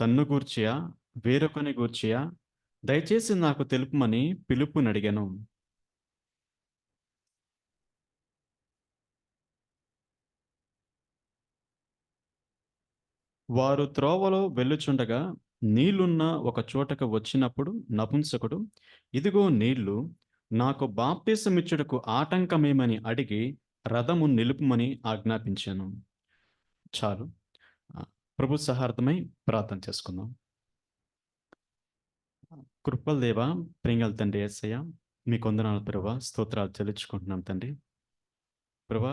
తన్ను గూర్చియా వేరొకని గూర్చియా దయచేసి నాకు తెలుపుమని పిలుపునడిగెను. వారు త్రోవలో వెళ్ళుచుండగా నీళ్లున్న ఒక చోటకు వచ్చినప్పుడు నపుంసకుడు, ఇదిగో నీళ్లు, నాకు బాప్తిసమిచ్చుటకు ఆటంకమేమని అడిగి రథము నిలుపుమని ఆజ్ఞాపించాను. చాలు. ప్రభు సహార్థమై ప్రార్థన చేసుకుందాం. కృపల దేవా, ప్రింగల్ తండ్రి యేసయ్య, మీకు వందనాలు ప్రభువా, స్తోత్రాలు చెల్లించుకుంటున్నాం తండ్రి. ప్రభువా,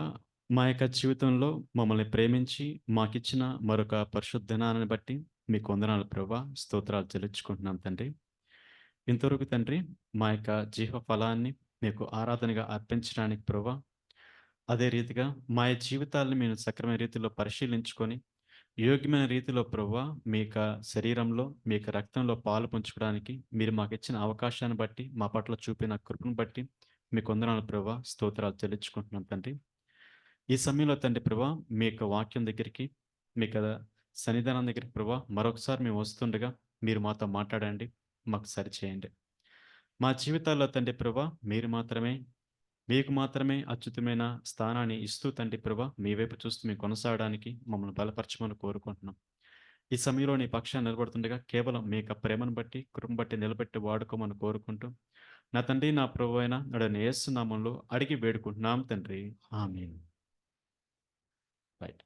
మా యొక్క జీవితంలో మమ్మల్ని ప్రేమించి మాకిచ్చిన మరొక పరిశుద్ధ దినాన్ని బట్టి మీకు వందనాలు ప్రభువా, స్తోత్రాలు చెల్లించుకుంటున్నాం తండ్రి. ఇంతవరకు తండ్రి మా యొక్క జీవ ఫలాన్ని మీకు ఆరాధనగా అర్పించడానికి ప్రభువా, అదే రీతిగా మా యొక్క జీవితాలను మేము సక్రమైన రీతిలో పరిశీలించుకొని యోగ్యమైన రీతిలో ప్రభువా మీ యొక్క శరీరంలో మీ యొక్క రక్తంలో పాలు పంచుకోవడానికి మీరు మాకు ఇచ్చిన అవకాశాన్ని బట్టి మా పట్ల చూపిన కృపను బట్టి మీకు వందనాలు ప్రభువా, స్తోత్రాలు చెల్లించుకుంటున్నాం తండ్రి. ఈ సమయంలో తండ్రి ప్రభువా, మీ యొక్క వాక్యం దగ్గరికి మీ యొక్క సన్నిధానం దగ్గరికి ప్రభువా మరొకసారి మేము వస్తుండగా మీరు మాతో మాట్లాడండి, మాకు సరిచేయండి. మా జీవితాల్లో తండ్రి ప్రభువా మీకు మాత్రమే అత్యుత్తమైన స్థానాన్ని ఇస్తూ తండ్రి ప్రభువా మీ వైపు చూస్తూ మేము కొనసాగడానికి మమ్మల్ని బలపరచమని కోరుకుంటున్నాం. ఈ సమయంలో నీ పక్షాన్ని నిలబడుతుండగా కేవలం మీ యొక్క ప్రేమను బట్టి కృపను బట్టి నిలబెట్టి వాడుకోమని కోరుకుంటూ నా తండ్రి నా ప్రభువైన నడని యేసు నామములో అడిగి వేడుకుంటున్నాం తండ్రి, ఆమేన్. రైట్.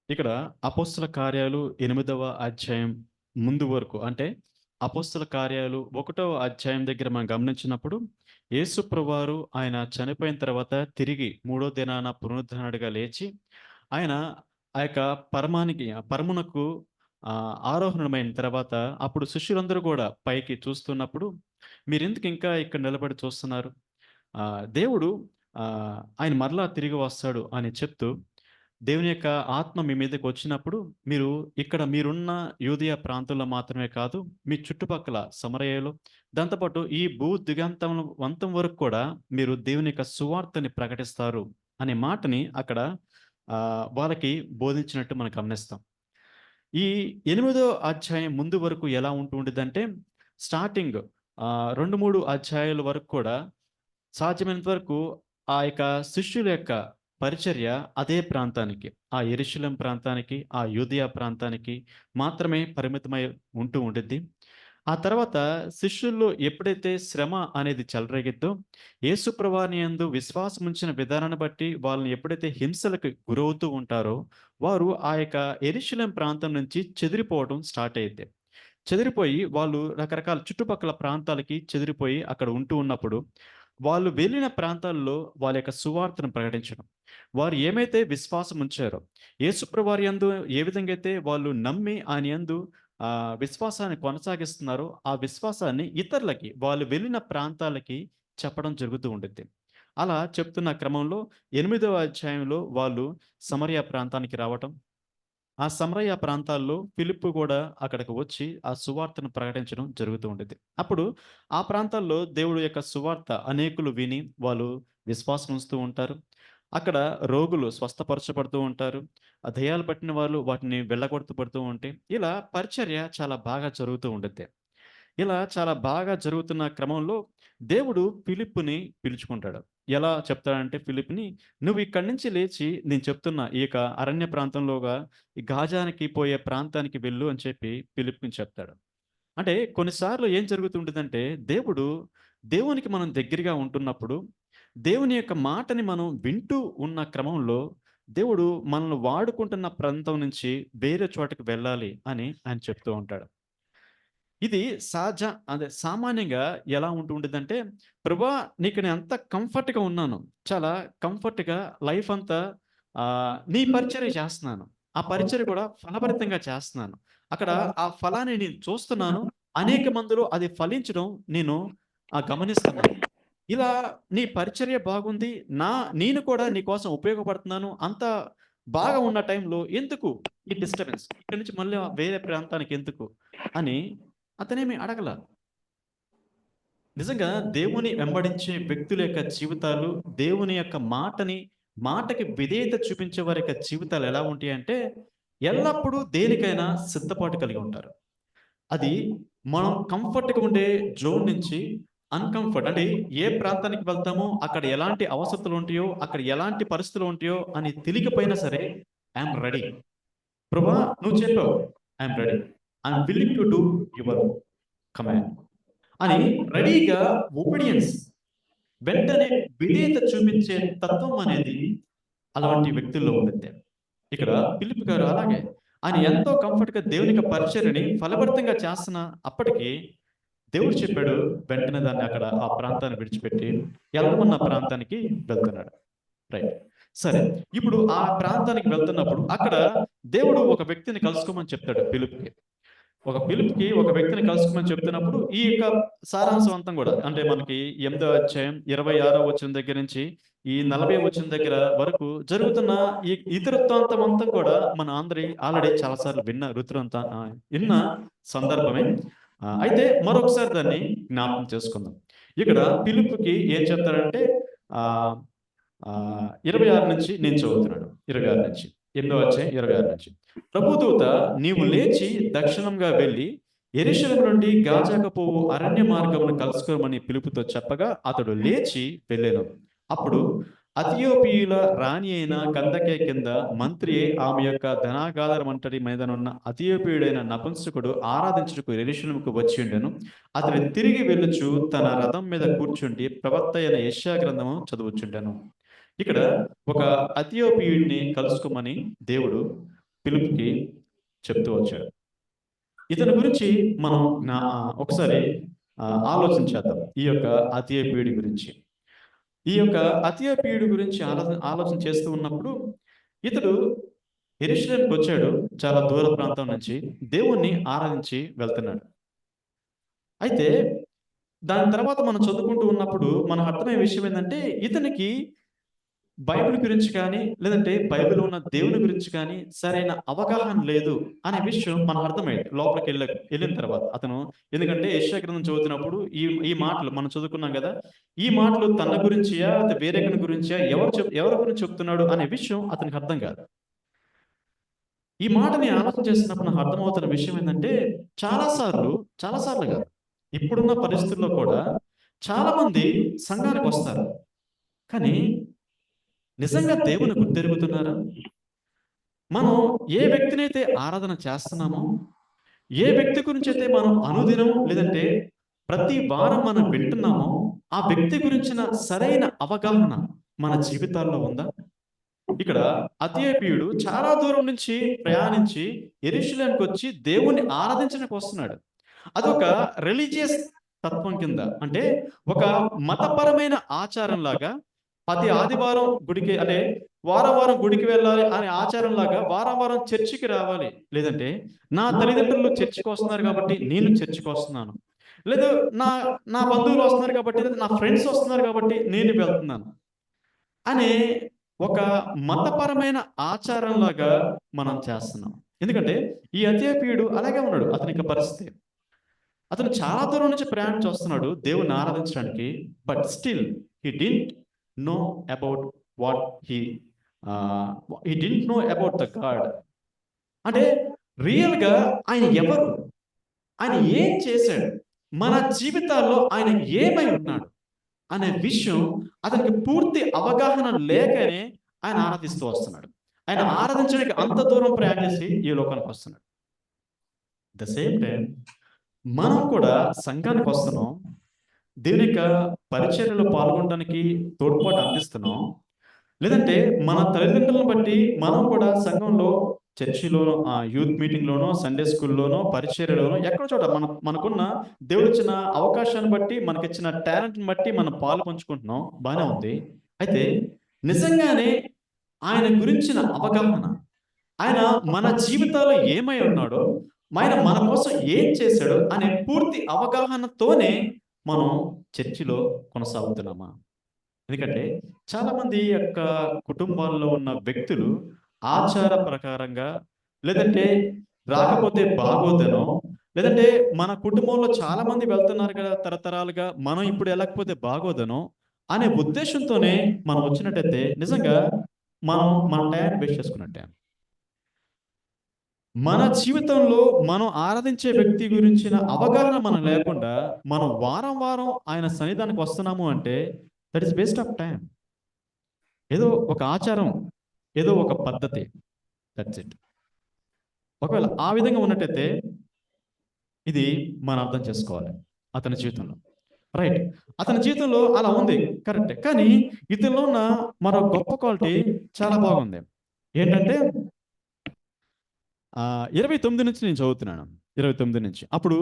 ఇక్కడ అపోస్తల కార్యాలు 8వ అధ్యాయం ముందు వరకు, అంటే అపోస్తల కార్యాలు 1వ అధ్యాయం దగ్గర మనం గమనించినప్పుడు యేసు ప్రభువారు ఆయన చనిపోయిన తర్వాత తిరిగి 3వ దినాన పునరుద్ధరణుడిగా లేచి ఆయన ఆ యొక్క పరమునకు ఆరోహణమైన తర్వాత అప్పుడు శిష్యులందరూ కూడా పైకి చూస్తున్నప్పుడు మీరెందుకు ఇంకా ఇక్కడ నిలబడి చూస్తున్నారు, దేవుడు ఆయన మరలా తిరిగి వస్తాడు అని చెప్తూ దేవుని యొక్క ఆత్మ మీ మీదకి వచ్చినప్పుడు మీరు ఇక్కడ మీరున్న యూదయ ప్రాంతంలో మాత్రమే కాదు, మీ చుట్టుపక్కల సమరయలో దాంతోపాటు ఈ భూ దిగంతం వంతం వరకు కూడా మీరు దేవుని యొక్క సువార్తని ప్రకటిస్తారు అనే మాటని అక్కడ వాళ్ళకి బోధించినట్టు మనం గమనిస్తాం. ఈ 8వ అధ్యాయం ముందు వరకు ఎలా ఉంటుండేదంటే స్టార్టింగ్ 2-3 అధ్యాయాల వరకు కూడా సాధ్యమైనంత వరకు ఆ యొక్క శిష్యుల యొక్క పరిచర్య అదే ప్రాంతానికి, ఆ యెరూషలేం ప్రాంతానికి, ఆ యూదయ ప్రాంతానికి మాత్రమే పరిమితమై ఉంటూ ఉండిద్ది. ఆ తర్వాత శిష్యుల్లో ఎప్పుడైతే శ్రమ అనేది చెలరేగిద్దో, యేసు ప్రభువాని యందు విశ్వాసం ఉంచిన విధానాన్ని బట్టి వాళ్ళని ఎప్పుడైతే హింసలకు గురవుతూ ఉంటారో, వారు ఆ యొక్క యెరూషలేం ప్రాంతం నుంచి చెదిరిపోవడం స్టార్ట్ అయ్యిద్ది. చెదిరిపోయి వాళ్ళు రకరకాల చుట్టుపక్కల ప్రాంతాలకి చెదిరిపోయి అక్కడ ఉంటూ ఉన్నప్పుడు వాళ్ళు వెళ్ళిన ప్రాంతాల్లో వాళ్ళ యొక్క సువార్తను ప్రకటించడం, వారు ఏమైతే విశ్వాసం ఉంచారో యేసుప్రభు వారి యందు ఏ విధంగా అయితే వాళ్ళు నమ్మి ఆయన యందు విశ్వాసాన్ని కొనసాగిస్తున్నారో ఆ విశ్వాసాన్ని ఇతరులకి వాళ్ళు వెళ్ళిన ప్రాంతాలకి చెప్పడం జరుగుతూ ఉంటుంది. అలా చెప్తున్న క్రమంలో 8వ అధ్యాయంలో వాళ్ళు సమరయ ప్రాంతానికి రావటం, ఆ సమరయ ప్రాంతాల్లో ఫిలిప్పు కూడా అక్కడికి వచ్చి ఆ సువార్తను ప్రకటించడం జరుగుతూ ఉండేది. అప్పుడు ఆ ప్రాంతాల్లో దేవుడు యొక్క సువార్త అనేకులు విని వాళ్ళు విశ్వాసం ఉంచుతూ ఉంటారు. అక్కడ రోగులు స్వస్థపరచబడుతూ ఉంటారు. ఆ దెయ్యాలు పట్టిన వాళ్ళు వాటిని వెళ్ళగొడుతూ పడుతూ ఉంటే ఇలా పరిచర్య చాలా బాగా జరుగుతూ ఉండుద్ది. ఇలా చాలా బాగా జరుగుతున్న క్రమంలో దేవుడు ఫిలిప్పుని పిలుచుకుంటాడు. ఎలా చెప్తాడంటే ఫిలిప్‌ని, "నువ్వు ఇక్కడి నుంచి లేచి నేను చెప్తున్న ఈ యొక్క అరణ్య ప్రాంతంలోగా ఈ గాజానికి పోయే ప్రాంతానికి వెళ్ళు" అని చెప్పి ఫిలిప్‌కి చెప్తాడు. అంటే కొన్నిసార్లు ఏం జరుగుతుంటుందంటే దేవునికి మనం దగ్గరగా ఉంటున్నప్పుడు, దేవుని యొక్క మాటని మనం వింటూ ఉన్న క్రమంలో దేవుడు మనల్ని వాడుకుంటున్న ప్రాంతం నుంచి వేరే చోటకి వెళ్ళాలి అని ఆయన చెప్తూ ఉంటాడు. ఇది సామాన్యంగా ఎలా ఉంటుండేదంటే, "ప్రభువా నీకు నేనంత కంఫర్ట్‌గా ఉన్నాను. చాలా కంఫర్ట్‌గా లైఫ్ అంతా నీ పరిచర్య చేస్తున్నాను. ఆ పరిచర్య కూడా ఫలభరితంగా చేస్తున్నాను. అక్కడ ఆ ఫలాన్ని నేను చూస్తున్నాను. అనేక మందిలో అది ఫలించడం నేను గమనిస్తున్నాను. ఇలా నీ పరిచర్య బాగుంది. నేను కూడా నీ కోసం ఉపయోగపడుతున్నాను. అంత బాగా ఉన్న టైంలో ఎందుకు ఈ డిస్టర్బెన్స్? ఇక్కడి నుంచి మళ్ళీ వేరే ప్రాంతానికి ఎందుకు?" అని అతనేమి అడగల. నిజంగా దేవుని వెంబడించే వ్యక్తుల యొక్క జీవితాలు, దేవుని యొక్క మాటకి విధేయత చూపించే వారి యొక్క జీవితాలు ఎలా ఉంటాయంటే, ఎల్లప్పుడూ దేనికైనా సిద్ధపాటు కలిగి ఉంటారు. అది మనం కంఫర్ట్‌గా ఉండే జోన్ నుంచి అన్‌కంఫర్ట్ అంటే ఏ ప్రాంతానికి వెళ్తామో అక్కడ ఎలాంటి అవసరతలు ఉంటాయో, అక్కడ ఎలాంటి పరిస్థితులు ఉంటాయో అని తెలియకపోయినా సరే, ఐ యామ్ రెడీ. ప్రభా నువ్వు చెప్పావు. I am ready. I am willing to do your command అని రెడీగా ఒబీడియన్స్ వెంటనే విధేయత చూపించే తత్వం అనేది అలాంటి వ్యక్తుల్లో ఉండిద్ది. ఇక్కడ ఫిలిప్ గారు అలాగే ఆయన ఎంతో కంఫర్ట్‌గా దేవుని యొక్క పరిచర్యని ఫలభరితంగా చేస్తున్న అప్పటికి దేవుడు చెప్పాడు. వెంటనే దాన్ని అక్కడ ఆ ప్రాంతాన్ని విడిచిపెట్టి ఎళ్ళమన్న ప్రాంతానికి వెళ్తున్నాడు. రైట్. సరే. ఇప్పుడు ఆ ప్రాంతానికి వెళ్తున్నప్పుడు అక్కడ దేవుడు ఒక వ్యక్తిని కలుసుకోమని చెప్తాడు ఫిలిప్‌కి. ఒక వ్యక్తిని కలుసుకోమని చెప్తున్నప్పుడు ఈ యొక్క సారాంశం అంతం గూడా అంటే మనకి 8వ అధ్యాయం 26వ వచనం దగ్గర నుంచి ఈ 40వ వచనం దగ్గర వరకు జరుగుతున్న ఈ ఇతివృత్తాంతం అంతా కూడా మన అందరి ఆల్రెడీ చాలా సార్లు విన్న సందర్భమే. అయితే మరొకసారి దాన్ని జ్ఞాపకం చేసుకుందాం. ఇక్కడ ఫిలిప్‌కి ఏం చెప్తాడంటే ఆహ్, 26 నుంచి నేను చదువుతున్నాను. 26 నుంచి. 8వ అధ్యాయం 26 నుంచి. ప్రభుదూత నీవు లేచి దక్షిణంగా వెళ్ళి యెరూషలేము నుండి గాజాకు పోవు అరణ్య మార్గమును కలుసుకోమని పిలుపుతో చెప్పగా అతడు లేచి వెళ్ళెను. అప్పుడు అతియోపియుల రాణి అయిన కందకే కింద మంత్రి ఆమె యొక్క ధనాగాధరమంతటి మీదనున్న అతియోపియుడైన నపుంసకుడు ఆరాధించుటకు యెరూషలేముకు వచ్చి ఉండెను. అతడు తిరిగి వెళ్ళుచు తన రథం మీద కూర్చుండి ప్రవక్త అయిన యెషయా గ్రంథము చదువుచుండెను. ఇక్కడ ఒక అతియోపియుడిని కలుసుకోమని దేవుడు ఫిలిప్‌కి చెప్తూ వచ్చాడు. ఇతని గురించి మనం ఒకసారి ఆలోచన చేద్దాం. ఈ యొక్క అతియోపియుడి గురించి. ఈ యొక్క అతియోపియుడి గురించి ఆలోచన చేస్తూ ఉన్నప్పుడు ఇతడు యెరూషలేముకొచ్చాడు. చాలా దూర ప్రాంతం నుంచి దేవుణ్ణి ఆరాధించి వెళ్తున్నాడు. అయితే దాని తర్వాత మనం చదువుకుంటూ ఉన్నప్పుడు మనకు అర్థమయ్యే విషయం ఏందంటే ఇతనికి బైబిల్ గురించి కానీ, లేదంటే బైబిల్‌లో ఉన్న దేవుని గురించి కానీ సరైన అవగాహన లేదు అనే విషయం మనకు అర్థమైంది. ఎళ్ళిన తర్వాత అతను ఎందుకంటే యెషయా గ్రంథం చదువుతున్నప్పుడు ఈ ఈ మాటలు మనం చదువుకున్నాం గదా! ఈ మాటలు తన గురించియా? లేతే వేరొకని గురించా? ఎవరి గురించి చెప్తున్నాడు అనే విషయం అతనికి అర్థం కాదు. ఈ మాటని ఆలోచన చేస్తున్నప్పుడు నాకు అర్థమవుతున్న విషయం ఏందంటే చాలా సార్లు గాదు. ఇప్పుడున్న పరిస్థితుల్లో కూడా చాలామంది సంఘానికొస్తారు. కానీ నిజంగా దేవుని గుర్తెరుగుతున్నారా? మనం ఏ వ్యక్తినైతే ఆరాధన చేస్తున్నామో, ఏ వ్యక్తి గురించైతే మనం అనుదినం లేదంటే ప్రతి వారం మనం వింటున్నామో, ఆ వ్యక్తి గురించిన సరైన అవగాహన మన జీవితాల్లో ఉందా? ఇక్కడ అతియోపియుడు చాలా దూరం నుంచి ప్రయాణించి యెరూషలేముకొచ్చి దేవుణ్ణి ఆరాధించడానికి వస్తున్నాడు. అదొక రిలీజియస్ తత్వం కింద అంటే ఒక మతపరమైన ఆచారంలాగా ప్రతి ఆదివారం గుడికి అంటే వారం వారం గుడికి వెళ్ళాలి అనే ఆచారంలాగా వారం వారం చర్చికి రావాలి. లేదంటే నా తల్లిదండ్రులు చర్చికి వస్తున్నారు కాబట్టి నేను చర్చికి వస్తున్నాను. లేదు నా నా బంధువులు వస్తున్నారు కాబట్టి లేదా నా ఫ్రెండ్స్ వస్తున్నారు కాబట్టి నేను వెళ్తున్నాను. అనే ఒక మతపరమైన ఆచారంలాగా మనం చేస్తున్నాం. ఎందుకంటే ఈ అతియోపియుడు అలాగే ఉన్నాడు. అతని యొక్క పరిస్థితి. అతను చాలా దూరం నుంచి ప్రయాణించి వస్తున్నాడు దేవుణ్ణి ఆరాధించడానికి. But still he didn't know about what ah, he didn't know about the God. అంటే రియల్‌గా ఆయన ఎవరు? ఆయన ఏం చేశాడు? మన జీవితాల్లో ఆయన ఏమై ఉన్నాడు? అనే విషయం అతనికి పూర్తి అవగాహన లేకనే ఆయన ఆరాధిస్తూ వస్తున్నాడు. ఆయన ఆరాధించడానికి అంత దూరం ప్రయాణం చేసి ఈ లోకానికి వస్తున్నాడు. ద సేమ్ టైమ్ మనం కూడా సంఘానికి వస్తున్నాం. దేవుని యొక్క పరిచర్యలో పాల్గొనడానికి తోడ్పాటు అందిస్తున్నాం. లేదంటే మన తల్లిదండ్రులను బట్టి మనం కూడా సంఘంలో చర్చిలోనో, యూత్ మీటింగ్‌లోనో, సండే స్కూల్‌లోనో, పరిచర్యలోనో ఎక్కడో చోట మనకున్న దేవుడిచ్చిన అవకాశాన్ని బట్టి, మనకిచ్చిన టాలెంట్‌ని బట్టి మనం పాలు పంచుకుంటున్నాం. బానే ఉంది. అయితే నిజంగానే ఆయన గురించిన అవగాహన, ఆయన మన జీవితాల్లో ఏమై ఉన్నాడో, ఆయన మన కోసం ఏం చేశాడో అనే పూర్తి అవగాహనతోనే మనం చర్చిలో కొనసాగుతున్నామా? ఎందుకంటే చాలామంది యొక్క కుటుంబాల్లో ఉన్న వ్యక్తులు ఆచార ప్రకారంగా లేదంటే రాకపోతే బాగోదనో, లేదంటే మన కుటుంబంలో చాలామంది వెళ్తున్నారు కదా తరతరాలుగా మనం ఇప్పుడు వెళ్ళకపోతే బాగోదనో అనే ఉద్దేశంతోనే మనం వచ్చినట్టయితే నిజంగా మనం మన టయాన్ని వేస్ట్ చేసుకున్నట్టే. మన జీవితంలో మనం ఆరాధించే వ్యక్తి గురించిన అవగాహన మనం లేకుండా మనం వారం వారం ఆయన సన్నిధానికి వస్తున్నాము అంటే that is waste of time. ఏదో ఒక ఆచారం, ఏదో ఒక పద్ధతి, దట్స్ ఇట్. ఒకవేళ ఆ విధంగా ఉన్నట్టయితే ఇది మనం అర్థం చేసుకోవాలి అతని జీవితంలో. రైట్. అతని జీవితంలో అలా ఉంది. కరెక్టే. కానీ ఇతనిలో ఉన్న మరో గొప్ప క్వాలిటీ చాలా బాగుంది. ఏంటంటే 29 నుంచి నేను చదువుతున్నాను. 29 నుంచి. అప్పుడు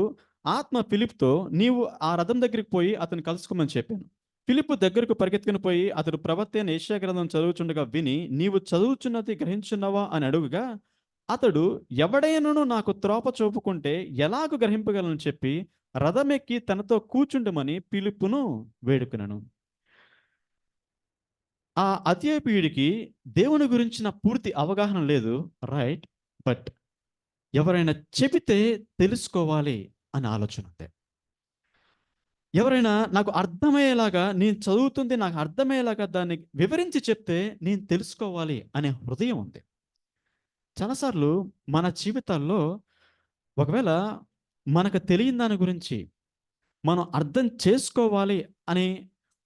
ఆత్మ ఫిలిప్‌తో నీవు ఆ రథం దగ్గరికి పోయి అతన్ని కలుసుకోమని చెప్పాను. ఫిలిప్పు దగ్గరకు పరిగెత్తుకుని పోయి అతడు ప్రవక్త అయిన యెషయా గ్రంథం చదువుచుండగా విని, నీవు చదువుచున్నది గ్రహించున్నావా అని అడుగగా, అతడు ఎవడైనను నాకు త్రోవ చూపుకుంటే ఎలాగు గ్రహింపగలను చెప్పి రథమెక్కి తనతో కూర్చుండమని ఫిలిప్పును వేడుకొనెను. ఆ అథియోపియుడికి దేవుని గురించిన పూర్తి అవగాహన లేదు. రైట్. బట్ ఎవరైనా చెబితే తెలుసుకోవాలి అనే ఆలోచన ఉంది. ఎవరైనా నాకు అర్థమయ్యేలాగా, నేను చదువుతుంది నాకు అర్థమయ్యేలాగా దాన్ని వివరించి చెప్తే నేను తెలుసుకోవాలి అనే హృదయం ఉంది. చాలాసార్లు మన జీవితాల్లో ఒకవేళ మనకు తెలియని దాని గురించి మనం అర్థం చేసుకోవాలి అని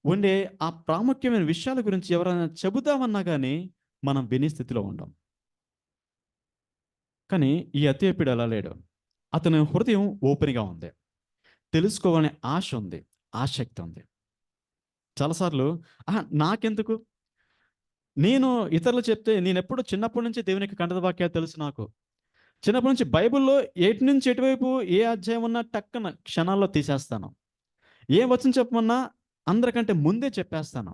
ఉండే ఆ ప్రాముఖ్యమైన విషయాల గురించి ఎవరైనా చెబుదామన్నా కానీ మనం వినే స్థితిలో ఉండం. కానీ ఈ అథియోపియుడు అలా లేడు. అతని హృదయం ఓపెన్‌గా ఉంది. తెలుసుకోవాలనే ఆశ ఉంది. ఆసక్తి ఉంది. చాలాసార్లు నాకెందుకు? నేను ఇతరులు చెప్తే నేనెప్పుడూ చిన్నప్పటి నుంచి దేవుని యొక్క కంఠత వాక్యాలు తెలుసు నాకు. చిన్నప్పటి నుంచి బైబిల్‌లో ఎటు నుంచి ఎటువైపు ఏ అధ్యాయం ఉన్నా టక్కన క్షణాల్లో తీసేస్తాను. ఏ వచనం చెప్పమన్నా అందరికంటే ముందే చెప్పేస్తాను.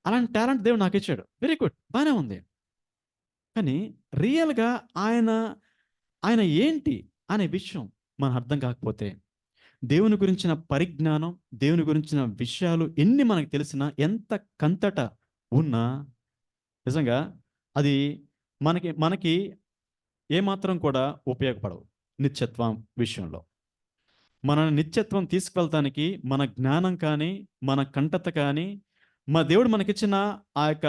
అలాంటి టాలెంట్ దేవుడు నాకిచ్చాడు. Very good. బానే ఉంది. కానీ రియల్‌గా ఆయన, ఆయన ఏంటి అనే విషయం మనకు అర్థం కాకపోతే, దేవుని గురించిన పరిజ్ఞానం, దేవుని గురించిన విషయాలు ఎన్ని మనకు తెలిసినా, ఎంత కంతట ఉన్నా నిజంగా అది మనకి మనకి ఏమాత్రం కూడా ఉపయోగపడవు నిత్యత్వం విషయంలో. మనల్ని నిత్యత్వం తీసుకువెళ్తానికి మన జ్ఞానం కానీ, మన కంటత కానీ, మా దేవుడు మనకిచ్చిన ఆ యొక్క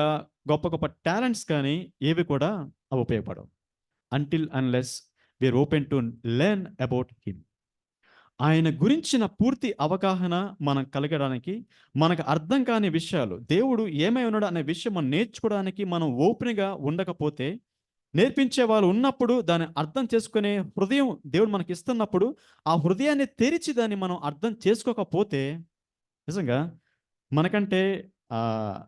గొప్ప గొప్ప టాలెంట్స్ కానీ ఏవి కూడా అవి ఉపయోగపడవు. Until unless we are open to learn about him. ఆయన గురించిన పూర్తి అవగాహన మనం కలగడానికి, మనకు అర్థం కాని విషయాలు, దేవుడు ఏమై ఉన్నాడు అనే విషయం మనం నేర్చుకోవడానికి మనం ఓపెన్‌గా ఉండకపోతే, నేర్పించే వాళ్ళు ఉన్నప్పుడు దాన్ని అర్థం చేసుకునే హృదయం దేవుడు మనకిస్తున్నప్పుడు, ఆ హృదయాన్ని తెరిచి దాన్ని మనం అర్థం చేసుకోకపోతే, నిజంగా మనకంటే ఆహ్,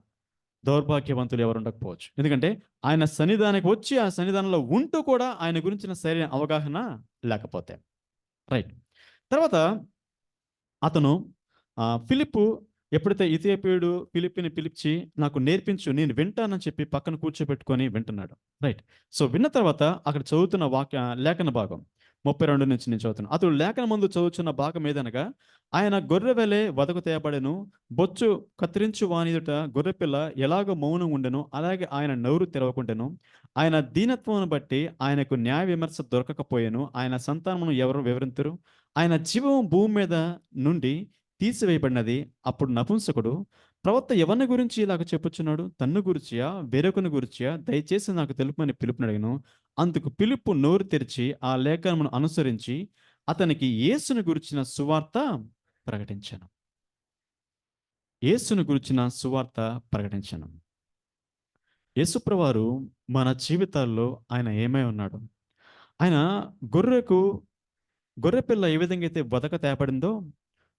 దౌర్భాగ్యవంతులు ఎవరు ఉండకపోవచ్చు. ఎందుకంటే ఆయన సన్నిధానానికి వచ్చి, ఆ సన్నిధానంలో ఉంటూ కూడా ఆయన గురించిన సరైన అవగాహన లేకపోతే. రైట్. తర్వాత అతను ఫిలిప్పు ఎప్పుడైతే ఇథియోపియుడు ఫిలిప్‌ని పిలిచి నాకు నేర్పించు నేను వింటానని చెప్పి పక్కన కూర్చోబెట్టుకొని వింటున్నాడు. రైట్. సో, విన్న తర్వాత అక్కడ చదువుతున్న లేఖన భాగం 32 నుంచి నేను చదువుతున్నాను. అతడు లేఖనమందు చదువుచున్న భాగం ఏదనగా ఆయన గొర్రె వలె వధకు తేబడెను. బొచ్చు కత్తిరించు వాని ఎదుట గొర్రెపిల్ల ఎలాగో మౌనం ఉండెనో అలాగే ఆయన నోరు తెరవకుండెను. ఆయన దీనత్వమును బట్టి ఆయనకు న్యాయ విమర్శ దొరకకపోయెను. ఆయన సంతానమును ఎవరు వివరింతురు? ఆయన జీవము భూమి మీద నుండి తీసివేయబడినది. అప్పుడు నపుంసకుడు ప్రవక్త ఎవరిని గురించి ఇలాగ చెప్పుచున్నాడు? తన్ను గూర్చియా? వేరొకని గూర్చియా? దయచేసి నాకు తెలుపమని పిలుపునడిగెను. అందుకు ఫిలిప్పు నోరు తెరిచి ఆ లేఖనమును అనుసరించి అతనికి యేసును గురించిన సువార్త ప్రకటించాను. యేసును గురించిన సువార్త ప్రకటించాను. యేసుప్రభువారు మన జీవితాల్లో ఆయన ఏమై ఉన్నాడు? ఆయన గొర్రెకు గొర్రెపిల్ల ఏ విధంగా అయితే వధకు తేబడిందో,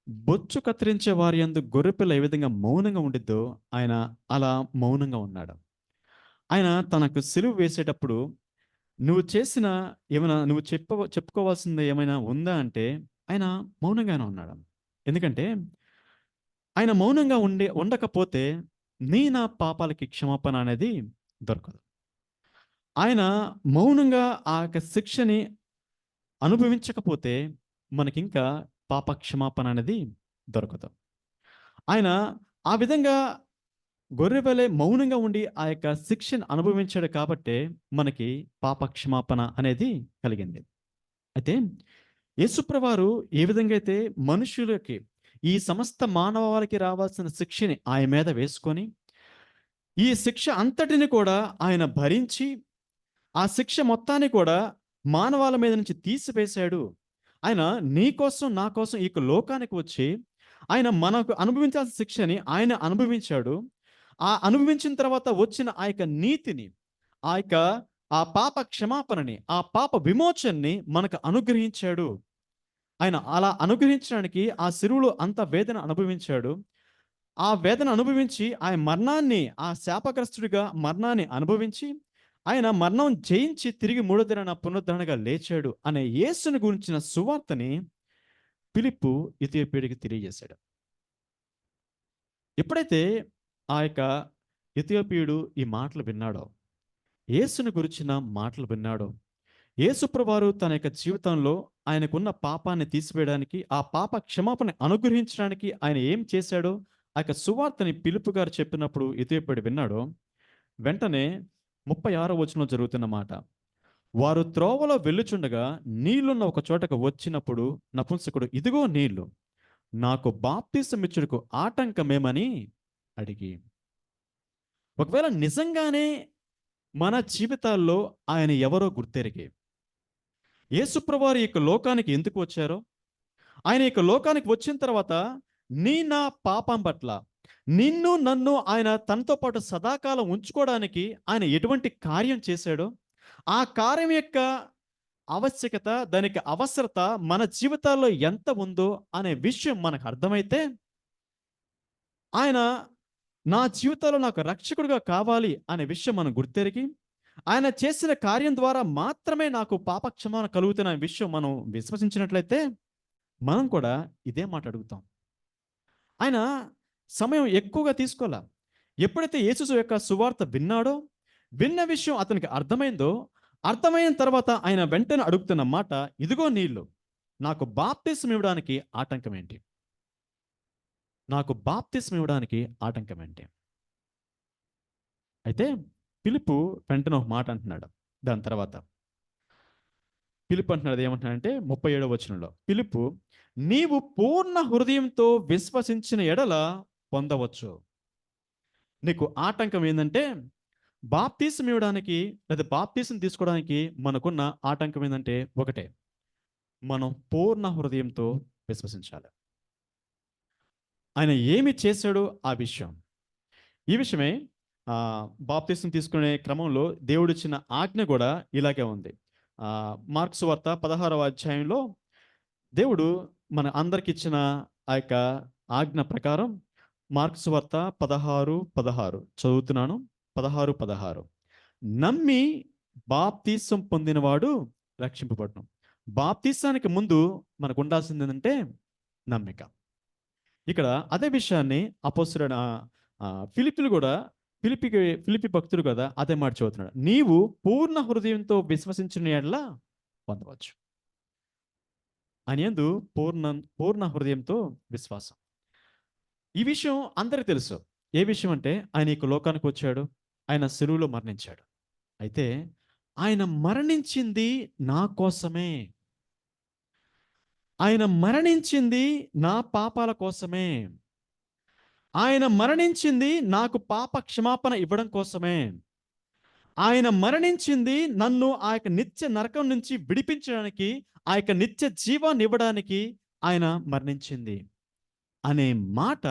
బొచ్చు కత్తిరించే వారి యందు గొర్రెపిల్ల ఏ విధంగా మౌనంగా ఉండిద్దో, ఆయన అలా మౌనంగా ఉన్నాడు. ఆయన తనకు సిలువ వేసేటప్పుడు, నువ్వు చేసిన ఏమైనా నువ్వు చెప్పుకోవాల్సింది ఏమైనా ఉందా అంటే, ఆయన మౌనంగానే ఉన్నాడు. ఎందుకంటే, ఆయన మౌనంగా ఉండకపోతే, నా పాపాలకి క్షమాపణ అనేది దొరకదు. ఆయన మౌనంగా ఆ యొక్క శిక్షని అనుభవించకపోతే, మనకింకా పాప క్షమాపణ అనేది దొరకదు. ఆయన ఆ విధంగా గొర్రెవలె మౌనంగా ఉండి ఆ యొక్క శిక్షను అనుభవించాడు కాబట్టే, మనకి పాప క్షమాపణ అనేది కలిగింది. అయితే యేసుప్రభువారు ఏ విధంగా అయితే మనుషులకి ఈ సమస్త మానవాళికి రావాల్సిన శిక్షని ఆయన మీద వేసుకొని, ఈ శిక్ష అంతటిని కూడా ఆయన భరించి ఆ శిక్ష మొత్తాన్ని కూడా మానవాళి మీద నుంచి తీసివేశాడు. ఆయన నీ కోసం, నా కోసం ఈ యొక్క లోకానికి వచ్చి, ఆయన మనకు అనుభవించాల్సిన శిక్షని ఆయన అనుభవించాడు. ఆ అనుభవించిన తర్వాత వచ్చిన ఆ యొక్క నీతిని, ఆ యొక్క ఆ పాప క్షమాపణని, ఆ పాప విమోచనని మనకు అనుగ్రహించాడు. ఆయన అలా అనుగ్రహించడానికి ఆ శిలువలో అంత వేదన అనుభవించాడు. ఆ వేదన అనుభవించి ఆయన మరణాన్ని, ఆ శాపగ్రస్తుడిగా మరణాన్ని అనుభవించి, ఆయన మరణం జయించి తిరిగి మూడో దినాన పునరుద్ధరణగా లేచాడు అనే యేసుని గురించిన సువార్తని ఫిలిప్పు ఇథియోపియుడికి తెలియజేశాడు. ఎప్పుడైతే ఆ యొక్క ఇథియోపియుడు ఈ మాటలు విన్నాడో, యేసుని గురించిన మాటలు విన్నాడో, యేసుప్రభువారు తన యొక్క జీవితంలో ఆయనకున్న పాపాన్ని తీసివేయడానికి, ఆ పాప క్షమాపణ అనుగ్రహించడానికి ఆయన ఏం చేశాడో, ఆ యొక్క సువార్తని ఫిలిప్పు గారు చెప్పినప్పుడు ఇథియోపియుడు విన్నాడో, వెంటనే 36వ వచనంలో జరుగుతున్న మాట. వారు త్రోవలో వెళ్ళుచుండగా నీళ్లున్న ఒక చోటకు వచ్చినప్పుడు నపుంసకుడు, ఇదిగో నీళ్లు, నాకు బాప్తిసమిచ్చుటకు ఆటంకమేమని అడిగి. ఒకవేళ నిజంగానే మన జీవితాల్లో ఆయన ఎవరో గుర్తెరిగి, యేసుప్రభువారు ఈ యొక్క లోకానికి ఎందుకు వచ్చారో, ఆయన యొక్క లోకానికి వచ్చిన తర్వాత నీ నా పాపం పట్ల నిన్ను నన్ను ఆయన తనతో పాటు సదాకాలం ఉంచుకోవడానికి ఆయన ఎటువంటి కార్యం చేశాడో, ఆ కార్యం యొక్క ఆవశ్యకత, దానికి అవసరత మన జీవితాల్లో ఎంత ఉందో అనే విషయం మనకు అర్థమైతే, ఆయన నా జీవితంలో నాకు రక్షకుడిగా కావాలి అనే విషయం మనం గుర్తెరిగి, ఆయన చేసిన కార్యం ద్వారా మాత్రమే నాకు పాప క్షమాపణ కలుగుతున్న విషయం మనం విశ్వసించినట్లయితే, మనం కూడా ఇదే మాట అడుగుతాం. ఆయన సమయం ఎక్కువగా తీసుకోలా. ఎప్పుడైతే యేసు యొక్క సువార్త విన్నాడో, విన్న విషయం అతనికి అర్థమైందో, అర్థమైన తర్వాత ఆయన వెంటనే అడుగుతున్న మాట, ఇదిగో నీళ్లు, నాకు బాప్తిస్మం ఇవ్వడానికి ఆటంకం ఏంటి? నాకు బాప్తిస్మం ఇవ్వడానికి ఆటంకం ఏంటి? అయితే ఫిలిప్పు వెంటనే ఒక మాట అంటున్నాడు. దాని తర్వాత ఫిలిప్పు అంటున్నాడు, ఏమంటున్నాడంటే 37వ వచనంలో, ఫిలిప్పు, నీవు పూర్ణ హృదయంతో విశ్వసించిన ఎడల పొందవచ్చు. నీకు ఆటంకం ఏందంటే, బాప్తీసం ఇవ్వడానికి లేదా బాప్తీసం తీసుకోవడానికి మనకున్న ఆటంకం ఏందంటే ఒకటే, మనం పూర్ణ హృదయంతో విశ్వసించాలి. ఆయన ఏమి చేశాడో ఆ విషయం. ఈ విషయమే బాప్తీసం తీసుకునే క్రమంలో దేవుడిచ్చిన ఆజ్ఞ కూడా ఇలాగే ఉంది. మార్కు సువార్త 16వ అధ్యాయంలో దేవుడు మన అందరికి ఇచ్చిన ఆ యొక్క ఆజ్ఞ ప్రకారం, మార్కు సువార్త 16:16 చదువుతున్నాను. 16:16 నమ్మి బాప్తీసం పొందినవాడు రక్షింపబడును. బాప్తీసానికి ముందు మనకు ఉండాల్సింది ఏంటంటే నమ్మిక. ఇక్కడ అదే విషయాన్ని అపోస్తలుడైన ఫిలిప్పులు కూడా, ఫిలిప్పి భక్తుడు కదా అదే మాట చదువుతున్నాడు. నీవు పూర్ణ హృదయంతో విశ్వసించిన యెడల పొందవచ్చు. ఆయన యందు పూర్ణ పూర్ణ హృదయంతో విశ్వాసం. ఈ విషయం అందరికి తెలుసు. ఏ విషయం అంటే ఆయన ఈ లోకానికి వచ్చాడు. ఆయన సిలువలో మరణించాడు. అయితే ఆయన మరణించింది నా కోసమే. ఆయన మరణించింది నా పాపాల కోసమే. ఆయన మరణించింది నాకు పాప క్షమాపణ ఇవ్వడం కోసమే. ఆయన మరణించింది నన్ను ఆ యొక్క నిత్య నరకం నుంచి విడిపించడానికి, ఆ యొక్క నిత్య జీవాన్ని ఇవ్వడానికి ఆయన మరణించింది అనే మాట,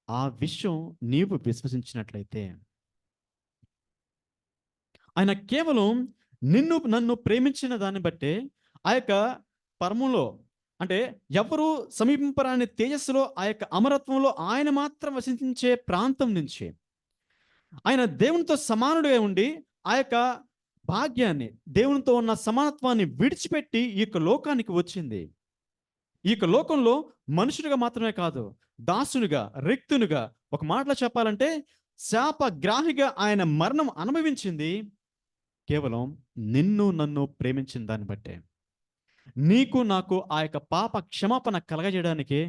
ఆ విషయం నీవు విశ్వసించినట్లయితే, ఆయన కేవలం నిన్ను నన్ను ప్రేమించిన దాన్ని బట్టే ఆ యొక్క పరములో, అంటే ఎవరు సమీపింపరాని తేజస్సులో, ఆ యొక్క అమరత్వంలో ఆయన మాత్రం వసించే ప్రాంతం నుంచి ఆయన దేవునితో సమానుడిగా ఉండి, ఆ యొక్క భాగ్యాన్ని, దేవునితో ఉన్న సమానత్వాన్ని విడిచిపెట్టి ఈ యొక్క లోకానికి వచ్చింది. ఈ యొక్క లోకంలో మనుషుడిగా మాత్రమే కాదు, దాసునిగా, రిక్తునిగా, ఒక మాటలో చెప్పాలంటే శాపగ్రాహిగా ఆయన మరణం అనుభవించింది కేవలం నిన్ను నన్ను ప్రేమించిన దాన్ని బట్టే. నీకు నాకు ఆ యొక్క పాప క్షమాపణ కలగజేయడానికే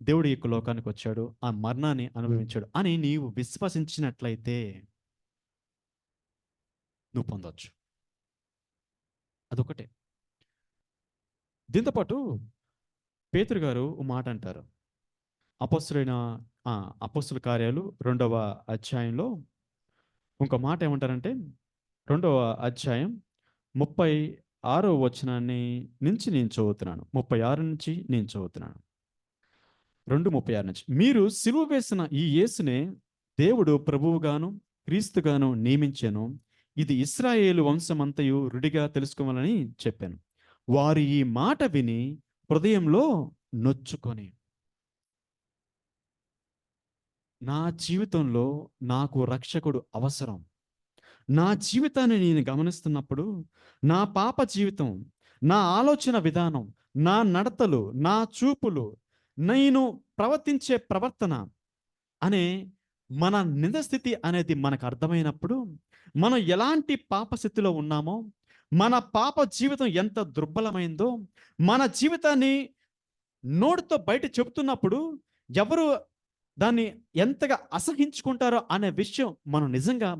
దేవుడు ఈ యొక్క లోకానికి వచ్చాడు, ఆ మరణాన్ని అనుభవించాడు అని నీవు విశ్వసించినట్లయితే నువ్వు పొందొచ్చు. అదొకటే. దీంతోపాటు పేతురు గారు ఓ మాట అంటారు. అపొస్తలుడైన అపొస్తలుల కార్యాలు 2వ అధ్యాయంలో ఇంకో మాట ఏమంటారంటే, రెండవ అధ్యాయం 36వ వచనాన్ని నుంచి నేను చదువుతున్నాను. 36 నుంచి నేను చదువుతున్నాను. 2:36 నుంచి. మీరు సిలువ వేసిన ఈ యేసునే దేవుడు ప్రభువుగాను, క్రీస్తుగాను నియమించెను. ఇది ఇశ్రాయేలు వంశమంతయు రుడిగా తెలుసుకోవాలని చెప్పాను. వారు ఈ మాట విని హృదయంలో నొచ్చుకొని, నా జీవితంలో నాకు రక్షకుడు అవసరం. నా జీవితాన్ని నేను గమనిస్తున్నప్పుడు, నా పాప జీవితం, నా ఆలోచన విధానం, నా నడతలు, నా చూపులు, నేను ప్రవర్తించే ప్రవర్తన అనే మన నిజ స్థితి అనేది మనకు అర్థమైనప్పుడు, మనం ఎలాంటి పాప స్థితిలో ఉన్నామో, మన పాప జీవితం ఎంత దుర్బలమైందో, మన జీవితాన్ని నోటితో బయట చెప్తున్నప్పుడు ఎవరు దాన్ని ఎంతగా అసహించుకుంటారో అనే విషయం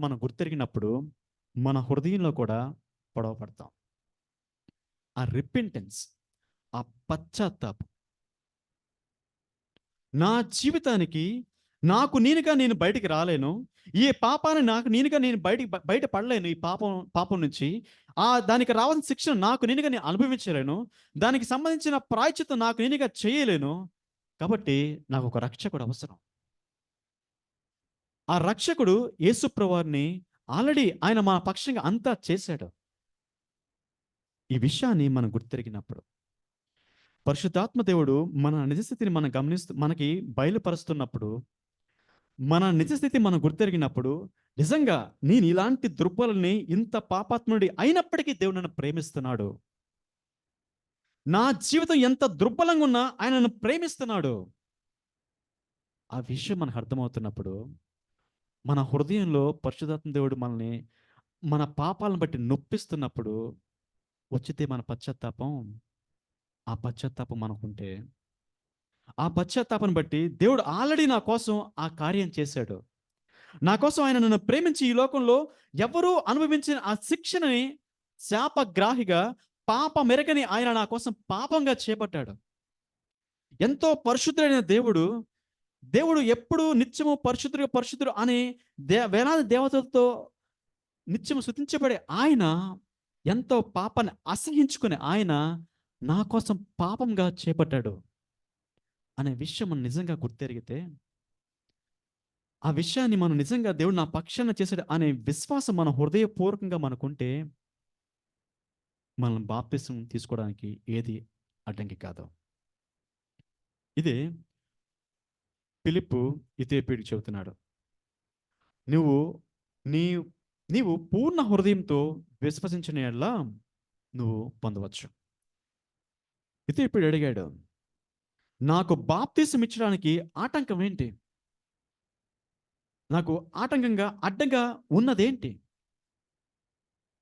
మనం గుర్తెరిగినప్పుడు మన హృదయంలో కూడా పొడవపడతాం. ఆ రిపెంటెన్స్, ఆ పశ్చాత్తాపం, నా జీవితానికి నాకు నేనుగా నేను బయటికి రాలేను, ఈ పాపాన్ని నాకు నేనుగా నేను బయట పడలేను, ఈ పాపం నుంచి దానికి రావాల్సిన శిక్షణ నాకు నేనుగా నేను అనుభవించలేను, దానికి సంబంధించిన ప్రాయశ్చిత్తం నాకు నేనుగా చేయలేను. కాబట్టి నాకు ఒక రక్షకుడు అవసరం. ఆ రక్షకుడు యేసుప్రభువారిని ఆల్రెడీ ఆయన మా పక్షంగా అంతా చేశాడు. ఈ విషయాన్ని మనం గుర్తెరిగినప్పుడు పరిశుద్ధాత్మ దేవుడు మన నిజస్థితిని మనకి బయలుపరుస్తున్నప్పుడు, మన నిజస్థితి మనం గుర్తెరిగినప్పుడు, నిజంగా నేను ఇలాంటి దుర్బలుని, ఇంత పాపాత్ముడి అయినప్పటికీ దేవుడు నన్ను ప్రేమిస్తున్నాడు. నా జీవితం ఎంత దుర్బలంగా ఉన్నా ఆయన నన్ను ప్రేమిస్తున్నాడు. ఆ విషయం మనకు అర్థమవుతున్నప్పుడు మన హృదయంలో పరిశుద్ధాత్మ దేవుడు మన పాపాలను బట్టి నొప్పిస్తున్నప్పుడు వచ్చితే మన పశ్చాత్తాపం, ఆ పశ్చాత్తాపం మనకుంటే, ఆ పశ్చాత్తాపం బట్టి దేవుడు ఆల్రెడీ నా కోసం ఆ కార్యం చేశాడు. నా కోసం ఆయన నన్ను ప్రేమించి ఈ లోకంలో ఎవరూ అనుభవించిన ఆ శిక్షణని శాపగ్రాహిగా, పాప మెరగని ఆయన నా కోసం పాపంగా చేపట్టాడు. ఎంతో పరిశుద్ధుడైన దేవుడు, దేవుడు ఎప్పుడు నిత్యము పరిశుద్ధుడు పరిశుద్ధుడు అని వేలాది దేవతలతో నిత్యము స్తుతించబడే ఆయన, ఎంతో పాపాన్ని అసహించుకునే ఆయన నా కోసం పాపంగా చేపట్టాడు అనే విషయం మనం నిజంగా గుర్తెరిగితే, ఆ విషయాన్ని మనం నిజంగా దేవుడు నా పక్షాన చేశాడు అనే విశ్వాసం మన హృదయపూర్వకంగా మనకుంటే, మనం బాప్తిసం తీసుకోవడానికి ఏది అడ్డంకి కాదు. ఇదే ఫిలిప్పు ఇథియోపియుడికి చెబుతున్నాడు. నువ్వు నీ నీవు పూర్ణ హృదయంతో విశ్వసించిన యెడల నువ్వు పొందవచ్చు. ఇథియోపియుడు అడిగాడు, నాకు బాప్తిసం ఇచ్చడానికి ఆటంకం ఏంటి? నాకు అడ్డంగా ఉన్నదేంటి?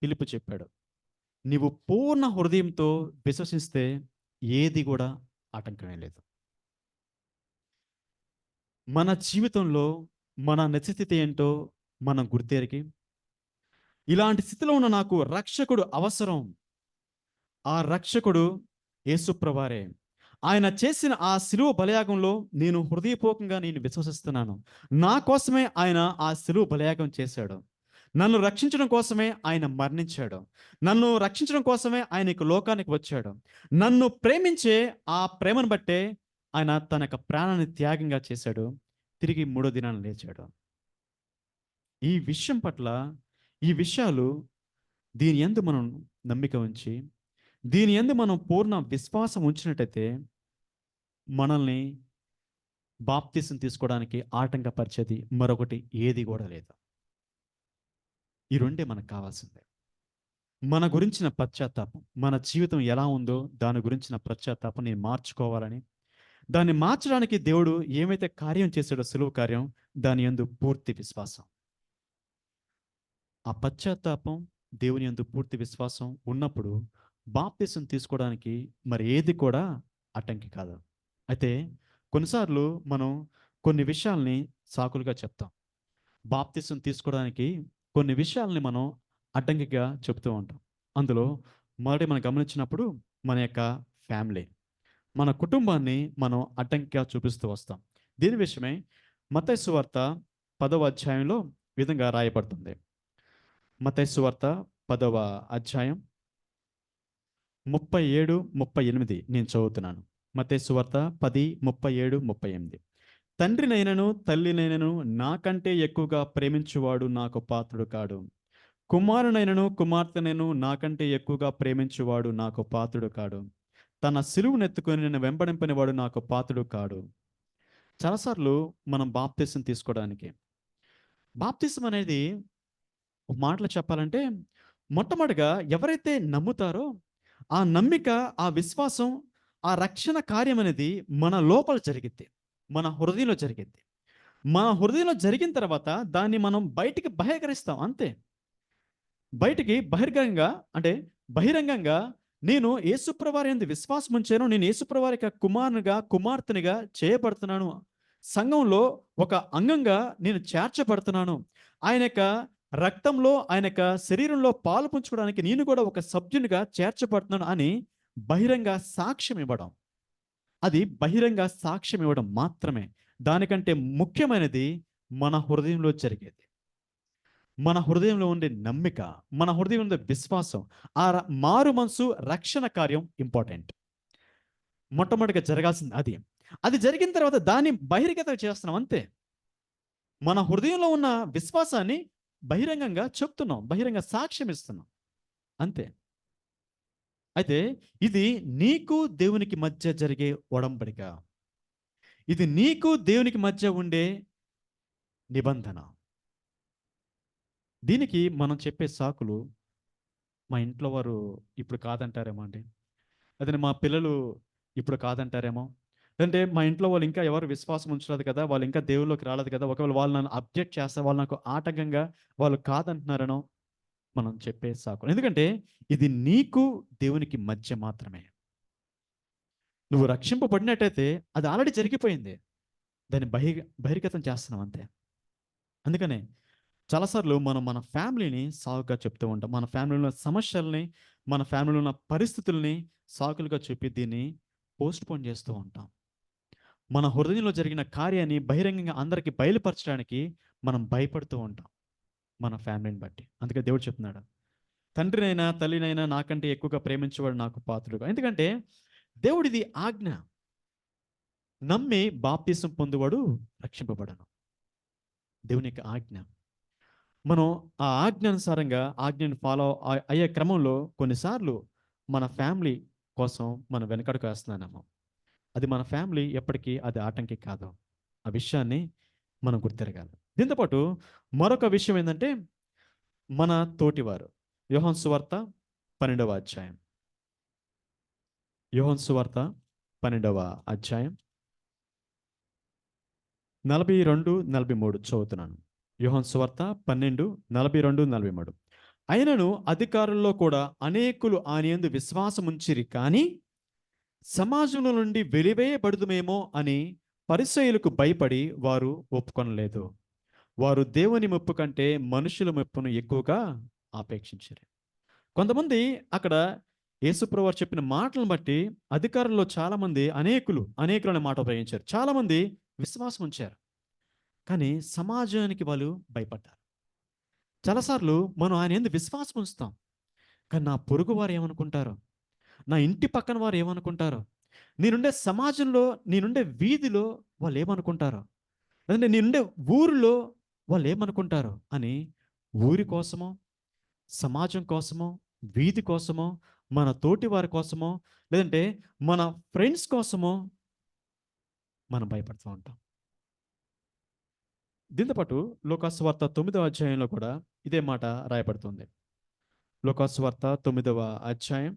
ఫిలిప్పు చెప్పాడు, నీవు పూర్ణ హృదయంతో విశ్వసిస్తే ఏది కూడా ఆటంకమే లేదు. మన జీవితంలో మన నిజస్థితి ఏంటో మనం గుర్తెరిగి, ఇలాంటి స్థితిలో ఉన్న నాకు రక్షకుడు అవసరం. ఆ రక్షకుడు యేసుప్రభువారే. ఆయన చేసిన ఆ శిలువ బలియాగంలో నేను హృదయపూర్వకంగా విశ్వసిస్తున్నాను. నా కోసమే ఆయన ఆ శిలువ బలియాగం చేశాడు. నన్ను రక్షించడం కోసమే ఆయన మరణించాడు. నన్ను రక్షించడం కోసమే ఆయన లోకానికి వచ్చాడు. నన్ను ప్రేమించే ఆ ప్రేమను బట్టే ఆయన తన యొక్క ప్రాణాన్ని త్యాగంగా చేశాడు. తిరిగి మూడో దినాన లేచాడు. ఈ విషయం పట్ల, ఈ విషయాలు, దీని యందు మనం నమ్మిక ఉంచి, దీని యందు మనం పూర్ణ విశ్వాసం ఉంచినట్టయితే మనల్ని బాప్తిసం తీసుకోవడానికి ఆటంకపరిచేది మరొకటి ఏది కూడా లేదు. ఈ రెండే మనకు కావాల్సిందే. మన గురించిన పశ్చాత్తాపం, మన జీవితం ఎలా ఉందో దాని గురించిన పశ్చాత్తాపం నేను మార్చుకోవాలని, దాన్ని మార్చడానికి దేవుడు ఏమైతే కార్యం చేశాడో సులువు కార్యం, దాని యందు పూర్తి విశ్వాసం, ఆ పశ్చాత్తాపం, దేవుని యందు పూర్తి విశ్వాసం ఉన్నప్పుడు బాప్తిసం తీసుకోవడానికి మరి ఏది కూడా అడ్డంకి కాదు. అయితే కొన్నిసార్లు మనం కొన్ని విషయాల్ని సాకులుగా చెప్తాం. బాప్తిసం తీసుకోవడానికి కొన్ని విషయాల్ని మనం అడ్డంకిగా చెప్తూ ఉంటాం. అందులో మొదటి మనం గమనించినప్పుడు మన యొక్క ఫ్యామిలీ, మన కుటుంబాన్ని మనం అడ్డంకిగా చూపిస్తూ వస్తాం. దీని విషయమై మత్తయి సువార్త 10వ అధ్యాయంలో విధంగా రాయబడుతుంది. మత్తయి సువార్త 10వ అధ్యాయం 37, 38 నేను చదువుతున్నాను. మత్తయి సువార్త 10, 37, 38. తండ్రినైనను తల్లినైనను నాకంటే ఎక్కువగా ప్రేమించువాడు నాకు పాత్రుడు కాడు. కుమారునైనను కుమార్తెనైనను నాకంటే ఎక్కువగా ప్రేమించువాడు నాకు పాత్రుడు కాడు. తన సిలువనెత్తుకొని నన్ను వెంబడింపని వాడు నాకు పాత్రుడు కాడు. చాలాసార్లు మనం బాప్తిసం తీసుకోవడానికి, బాప్తిసం అనేది ఒక మాటలో చెప్పాలంటే, మొట్టమొదటిగా ఎవరైతే నమ్ముతారో ఆ నమ్మిక, ఆ విశ్వాసం, ఆ రక్షణ కార్యం అనేది మన లోపల జరిగిద్ది, మన హృదయంలో జరిగిద్ది. మన హృదయంలో జరిగిన తర్వాత దాన్ని మనం బయటికి బహిర్గరిస్తాం అంతే. బయటికి బహిర్గంగా అంటే బహిరంగంగా నేను యేసుప్రవారి యందు విశ్వాసం ఉంచాను, నేను యేసుప్రవారి యొక్క కుమారునిగా కుమార్తెనిగా చేయబడుతున్నాను, సంఘంలో ఒక అంగంగా నేను చేర్చబడుతున్నాను, ఆయన యొక్క రక్తంలో ఆయన యొక్క శరీరంలో పాలు పంచుకోవడానికి నేను కూడా ఒక సభ్యునిగా చేర్చబడుతున్నాను అని బహిరంగ సాక్ష్యం ఇవ్వడం. అది బహిరంగ సాక్ష్యం ఇవ్వడం మాత్రమే. దానికంటే ముఖ్యమైనది మన హృదయంలో జరిగేది, మన హృదయంలో ఉండే నమ్మిక, మన హృదయంలో ఉండే విశ్వాసం. మారు మనసు రక్షణ కార్యం ఇంపార్టెంట్. మొట్టమొదటిగా జరగాల్సింది అది. అది జరిగిన తర్వాత దాన్ని బహిర్గత చేస్తున్నాం అంతే. మన హృదయంలో ఉన్న విశ్వాసాన్ని బహిరంగంగా చెప్తున్నాం, బహిరంగ సాక్ష్యం ఇస్తున్నాం అంతే. అయితే ఇది నీకు దేవునికి మధ్య జరిగే ఒడంబడిక, ఇది నీకు దేవునికి మధ్య ఉండే నిబంధన. దీనికి మనం చెప్పే సాకులు, మా ఇంట్లో వారు ఇప్పుడు కాదంటారేమో అండి, అదే మా పిల్లలు ఇప్పుడు కాదంటారేమో, అంటే మా ఇంట్లో వాళ్ళు ఇంకా ఎవరు విశ్వాసం ఉంచలేదు కదా, వాళ్ళు ఇంకా దేవుళ్ళలోకి రాలేదు కదా, ఒకవేళ వాళ్ళు నన్ను అబ్జెక్ట్ చేస్తే, వాళ్ళు నాకు ఆటంకంగా వాళ్ళు కాదంటున్నారనో మనం చెప్పే సాకులు. ఎందుకంటే ఇది నీకు దేవునికి మధ్య మాత్రమే. నువ్వు రక్షింపబడినట్టయితే అది ఆల్రెడీ జరిగిపోయింది, దాన్ని బహిర్గతం చేస్తున్నాం అంతే. అందుకనే చాలాసార్లు మనం మన ఫ్యామిలీని సాకుగా చెప్తూ ఉంటాం, మన ఫ్యామిలీలో ఉన్న సమస్యల్ని, మన ఫ్యామిలీలో ఉన్న పరిస్థితుల్ని సాకులుగా చెప్పి దీన్ని పోస్ట్ పోన్ చేస్తూ ఉంటాం. మన హృదయంలో జరిగిన కార్యాన్ని బహిరంగంగా అందరికీ బయలుపరచడానికి మనం భయపడుతూ ఉంటాం మన ఫ్యామిలీని బట్టి. అందుకే దేవుడు చెప్తున్నాడు, తండ్రినైనా తల్లినైనా నాకంటే ఎక్కువగా ప్రేమించేవాడు నాకు పాత్రుడుగా. ఎందుకంటే దేవుడిది ఆజ్ఞ, నమ్మి బాప్తిసం పొందువాడు రక్షింపబడను. దేవుని యొక్క ఆజ్ఞ. మనం ఆ ఆజ్ఞ అనుసారంగా ఆజ్ఞను ఫాలో అయ్యే క్రమంలో కొన్నిసార్లు మన ఫ్యామిలీ కోసం మనం వెనకడుగు వేస్తున్నాము. అది మన ఫ్యామిలీ ఎప్పటికీ అది ఆటంకి కాదు. ఆ విషయాన్ని మనం గుర్తెరగాలి. దీంతో పాటు మరొక విషయం ఏంటంటే, మన తోటివారు. యోహాను సువార్త 12వ అధ్యాయం, యోహాను సువార్త 12వ అధ్యాయం 42, 43 చదువుతున్నాను. యోహాను సువార్త 12, 42, 43. అయినను అధికారుల్లో కూడా అనేకులు ఆయన యందు విశ్వాసం ఉంచిరి, కానీ సమాజంలో నుండి వెలివేయబడుదుమేమో అని పరిసయ్యులకు భయపడి వారు ఒప్పుకొనలేదు. వారు దేవుని మెప్పు కంటే మనుషుల మెప్పును ఎక్కువగా ఆపేక్షించారు. కొంతమంది అక్కడ యేసుప్రభు వారు చెప్పిన మాటలను బట్టి అధికారుల్లో చాలా మంది అనేకులు అనే మాట ఉపయోగించారు, చాలా మంది విశ్వాసం ఉంచారు, కానీ సమాజానికి వాళ్ళు భయపడ్డారు. చాలాసార్లు మనం ఆయన యందు విశ్వాసం ఉంచుతాం, కానీ నా పొరుగు వారు ఏమనుకుంటారో, నా ఇంటి పక్కన వారు ఏమనుకుంటారో, నేనుండే సమాజంలో, నేనుండే వీధిలో వాళ్ళు ఏమనుకుంటారో, లేదంటే నేనుండే ఊరిలో వాళ్ళు ఏమనుకుంటారో అని ఊరి కోసమో, సమాజం కోసమో, వీధి కోసమో, మన తోటి వారి కోసమో, లేదంటే మన ఫ్రెండ్స్ కోసమో మనం భయపడుతూ ఉంటాం. దీంతోపాటు లూకాసు వార్త 9వ అధ్యాయంలో కూడా ఇదే మాట రాయబడుతుంది. లూకాసు వార్త 9వ అధ్యాయం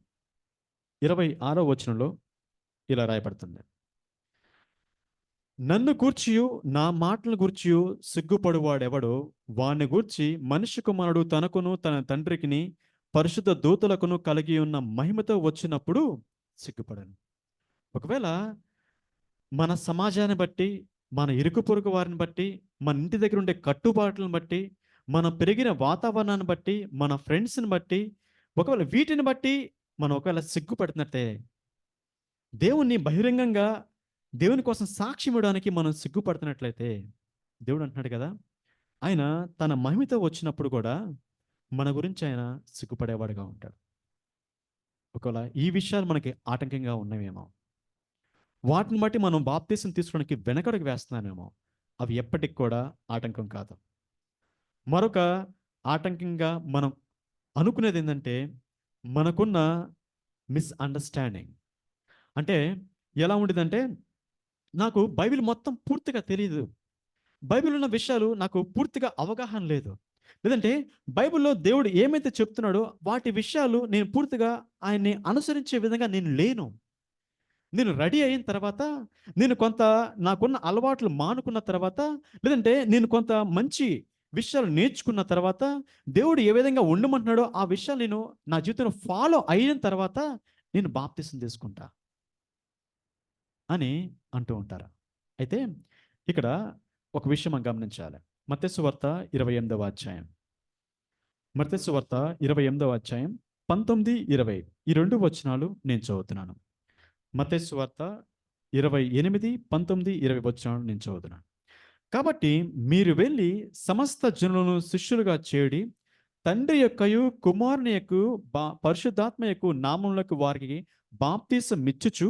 26వ వచనంలో ఇలా రాయబడుతుంది, నన్ను గూర్చియు నా మాటలను గూర్చియు సిగ్గుపడువాడెవడో వాణ్ణి గూర్చి మనిషి కుమారుడు తనకును తన తండ్రికిని పరిశుద్ధ దూతలకును కలిగి ఉన్న మహిమతో వచ్చినప్పుడు సిగ్గుపడను. ఒకవేళ మన సమాజాన్ని బట్టి, మన ఇరుకు పొరుగు వారిని బట్టి, మన ఇంటి దగ్గర ఉండే కట్టుబాట్లను బట్టి, మనం పెరిగిన వాతావరణాన్ని బట్టి, మన ఫ్రెండ్స్ని బట్టి, ఒకవేళ వీటిని బట్టి మనం ఒకవేళ సిగ్గుపడుతున్నట్టే, దేవుణ్ణి బహిరంగంగా దేవుని కోసం సాక్ష్యం ఇవ్వడానికి మనం సిగ్గుపడుతున్నట్లయితే, దేవుడు అంటున్నాడు కదా, ఆయన తన మహిమతో వచ్చినప్పుడు కూడా మన గురించి ఆయన సిగ్గుపడేవాడుగా ఉంటాడు. ఒకవేళ ఈ విషయాలు మనకి ఆటంకంగా ఉన్నవేమో, వాటిని బట్టి మనం బాప్తీసం తీసుకోవడానికి వెనకడుగు వేస్తున్నామేమో, అవి ఎప్పటికి కూడా ఆటంకం కాదు. మరొక ఆటంకంగా మనం అనుకునేది ఏంటంటే, మనకున్న మిస్‌అండర్‌స్టాండింగ్. అంటే ఎలా ఉండిదంటే, నాకు బైబిల్ మొత్తం పూర్తిగా తెలీదు. బైబిల్ ఉన్న విషయాలు నాకు పూర్తిగా అవగాహన లేదు. లేదంటే బైబిల్‌లో దేవుడు ఏమైతే చెప్తున్నాడో వాటి విషయాలు నేను పూర్తిగా ఆయన్ని అనుసరించే విధంగా నేను లేను. నేను రెడీ అయిన తర్వాత, నేను కొంత నాకున్న అలవాట్లు మానుకున్న తర్వాత, లేదంటే నేను కొంత మంచి విషయాలు నేర్చుకున్న తర్వాత, దేవుడు ఏ విధంగా ఉండమంటున్నాడో ఆ విషయాలు నేను నా జీవితంలో ఫాలో అయిన తర్వాత నేను బాప్తిసం తీసుకుంటా అని అంటూ ఉంటారు. అయితే ఇక్కడ ఒక విషయం మనం గమనించాలి. మత్తయి సువార్త 28వ అధ్యాయం. మత్తయి సువార్త 28వ అధ్యాయం 19, 20 ఈ 2 వచనాలు నేను చదువుతున్నాను. మత్తయి సువార్త 28, 19, 20 వచనాలు నేను చదువుతున్నాను. కాబట్టి మీరు వెళ్ళి సమస్త జనులను శిష్యులుగా చేయుడి, తండ్రి యొక్కయు కుమారుని యొక్క పరిశుద్ధాత్మ యొక్క నామములకు వారికి బాప్తీసం ఇచ్చుచు,